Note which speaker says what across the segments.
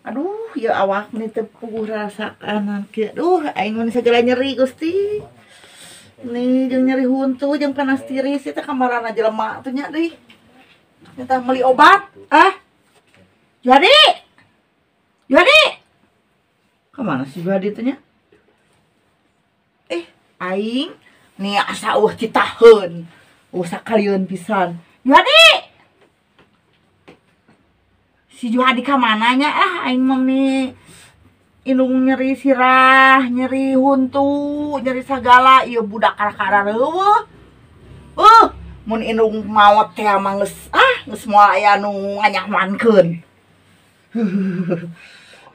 Speaker 1: Aduh, ya awak nih tepuh rasa kanan kieu. Aduh, aing mah segala nyeri Gusti. Nih jeung nyeri huntu jeung panas tiris eta kamarana jelema teh nya deui. Kita beli obat. Jadi. Jadi. Kemana sih Jadi teh nya? Aing nih asa citaheun. Sakalieuan pisan. Jadi. Si Juhadi ka mananya aing mah nih indung nyeri sirah, nyeri huntu, nyeri sagala ieu budak kara-kara reueuh. Mun indung maot teh mah geus moal aya nu nganyahmankeun.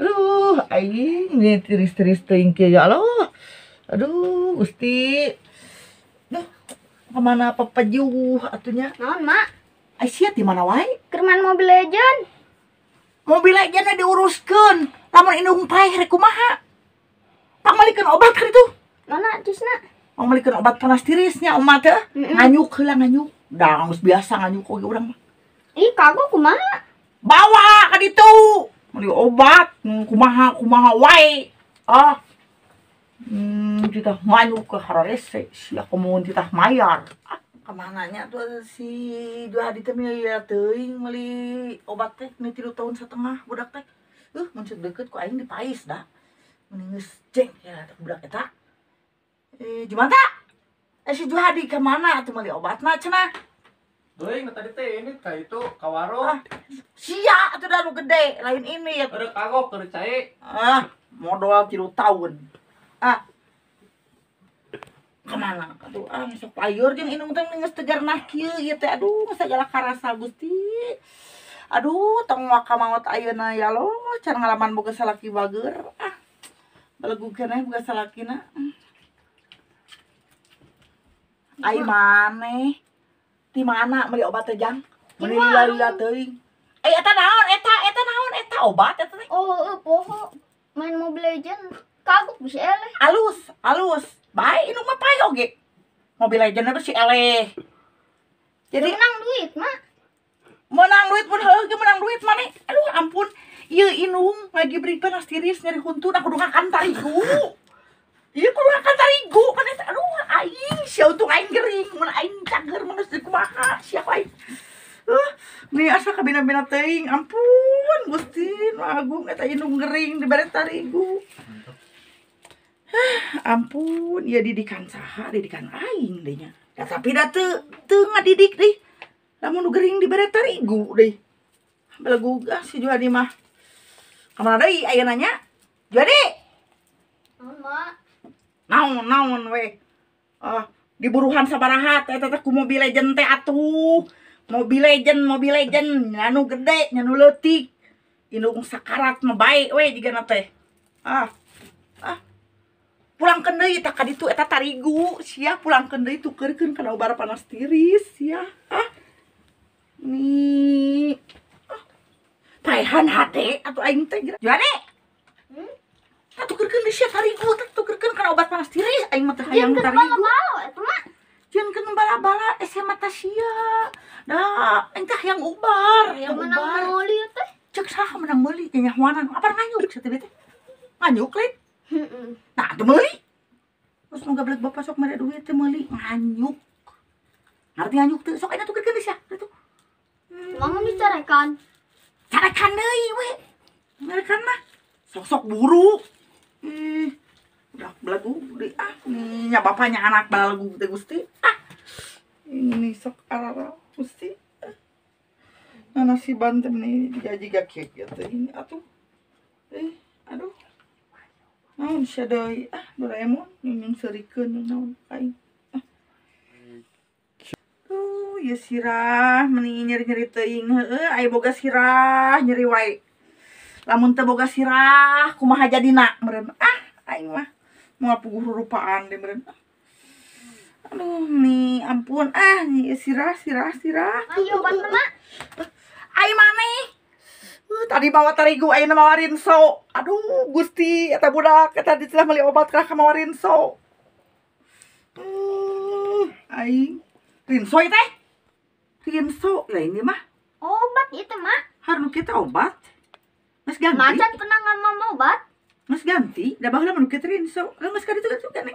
Speaker 1: Aduh, aing nih tiris-tiris teuing kieu ya Allah. Aduh, Gusti. Duh, kemana pepejuh atunya?
Speaker 2: Naon, Mak?
Speaker 1: Ai sia di mana wae?
Speaker 2: Keur main Mobile Legend.
Speaker 1: Mobil aja diuruskeun. Lamun indung paeh rek kumaha? Pamalikeun obat ka ditu.
Speaker 2: Mana cisna?
Speaker 1: Pamalikeun obat panas tirisnya omah teh. Nganyuk heula nganyuk. Da geus biasa nganyuk oge urang mah.
Speaker 2: Ih, kagok kumaha?
Speaker 1: Bawa ka ditu. Meuli obat kumaha wae. Kita nganyuk ke hararese sia komun kita mayar. Kemananya tuh si Juhadi teh miliar teuing meuli obat teh nu 3 tahun setengah budak teh. Mun ceuk deukeut ku aing dipais da. Mending geus ceng ya budak eta. Jumanta? Si Juhadi ka mana atuh meuli obatna cenah?
Speaker 3: Teuing tadi teh ini ka itu ka warung.
Speaker 1: Sia atuh da nu gede, lain ini ya.
Speaker 3: Ada kagok keur cae.
Speaker 1: Modal 3 tahun. Kemana? Aduh, sok payur jeung indung teh geus tegar nah kieu ieu teh. Aduh, sagala karasa Gusti. Aduh, tong waka maot ayeuna ya Allah, can ngalaman boga salaki bageur. Balegu keneh boga salakina. Ai maneh. Di mana meuli obat teh Jang? Meuli lila teuing. Eta naon? Eta obat eta teh.
Speaker 2: Poho. Main Mobile Legend kagok bisa eleh.
Speaker 1: Alus. Bae indung mah pae oge. Mobile Legend si eleh. Jadi
Speaker 2: menang duit, Mak.
Speaker 1: Menang duit pun heuh ge menang duit maneh. Aduh ampun. Ieu indung lagi beri panas tiris nyeri huntu na kudu ngakan tarigu. Ieu kudu ngakan tarigu kan eta. Aduh aing sia untung aing gering mun aing cager mun geus kumaha siapa aing. Nih asa kabina-bina teuing. Ampun Gusti nu agung eta indung gering dibere tarigu. Ampun, ya didikan saha, didikan aing deh nya. Da tapi da teu ngadidik deui. Lamun nu gering dibere tarigu deui. Belegugah si Juhadi mah. Kamana deui ayeuna nya? Juhadi.
Speaker 2: Naon, Mak?
Speaker 1: Naon we. Diburuhan sabaraha teh ku Mobile Legend teh atuh. Mobile Legend anu gede, anu leutik. Indung sakarat mah bae we jigana teh. Pulangkeun deui tak ka ditu eta tarigu sia pulangkeun deui tukeurkeun kana obat panas tiris sia. Nih. Paehan hade atuh aing teh. Jadi. Tukeurkeun deui sia tarigu tukeurkeun kana obat panas tiris aing mah teh hayang tarigu.
Speaker 2: Bala-bala eta mah.
Speaker 1: Jangan keun bala-bala SMA teh sia. Da aing teh hayang ubar, hayang ubar.
Speaker 2: Menang meuli teh.
Speaker 1: Cek saha menang meuli nya nyahuanan. Apa nganyuk saeutik teh? Nganyuk lain. Nah, itu meuli. Terus nu gablek bapak sok mere duit teh meuli nganyuk. Ngarti nganyuk teu? Sok ayeuna tukeurkeun deui sia kitu.
Speaker 2: Kumaha dicarekan?
Speaker 1: Carekan deui we. Carekan mah sok-sok buru. Udah belagu deui nih nya bapaknya anak balagu teh Gusti. Ini sok arara Gusti. Nasiban teh nih jajiga kieu teh ini atuh. Aduh. Naon sia deui Doraemon nyung serikeun naon aing. Ieu sirah meni nyeri-nyeri teuing heueuh aya boga sirah nyeri wae. Lamun teu boga sirah kumaha jadina meureun. Aing mah moal puguh rupaan deh meureun. Aduh nih ampun ieu sirah.
Speaker 2: Ayo obatna, Mak.
Speaker 1: Ai maneh. Tadi bawa tarigu ayeuna mawa rinso. Aduh Gusti eta budak eta dicelah meuli obat ka mawa rinso. Aing rinso ieu teh. Rinso lain ieu mah.
Speaker 2: Obat itu, Mak.
Speaker 1: Hareup kita obat. Mas ganti.
Speaker 2: Macan pernah ngamam obat.
Speaker 1: Mas ganti, da baheula mah kitu rinso. Lah geus ka ditu kan.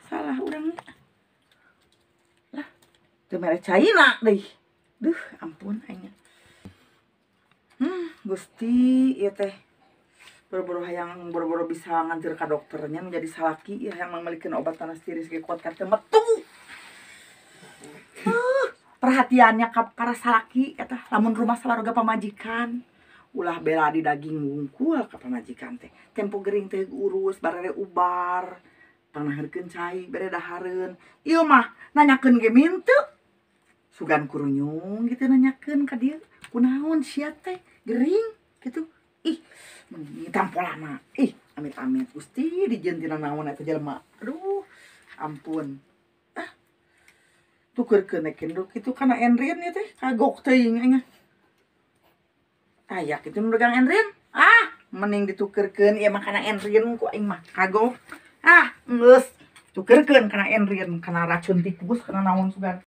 Speaker 1: Salah urang. Lah, teu mere caina deui. Duh, ampun aing. Gusti ieu teh. Boro-boro hayang boro-boro bisa ngantir ka dokternya menjadi salaki ya yang memelikeun obat panas tiris ge kuat ka teu metu. Perhatiannya para salaki eta lamun rumah salaroga pamajikan. Ulah bela di daging wungkul ka pamajikan teh. Tempo gering teh urus barere ubar. Pangnaheurkeun cai bere dahareun. Ieu mah nanyakeun ge minteu. Sugan kurunyung gitu nanyakeun ka dieu. Kunaon sia teh gering gitu. Ih, tampolana. Ih, amit-amit Gusti dijieun tina naon eta jelema. Aduh, ampun. Tukeurkeun kenduk kitu kana Enrin ya teh kagok teuing nya. Aya kitu nu dagang Enrin. Mending ditukeurkeun ieu mah kana Enrin ku aing mah kagok. Geus tukeurkeun kana Enrin kana racun tikus kana naon sugan.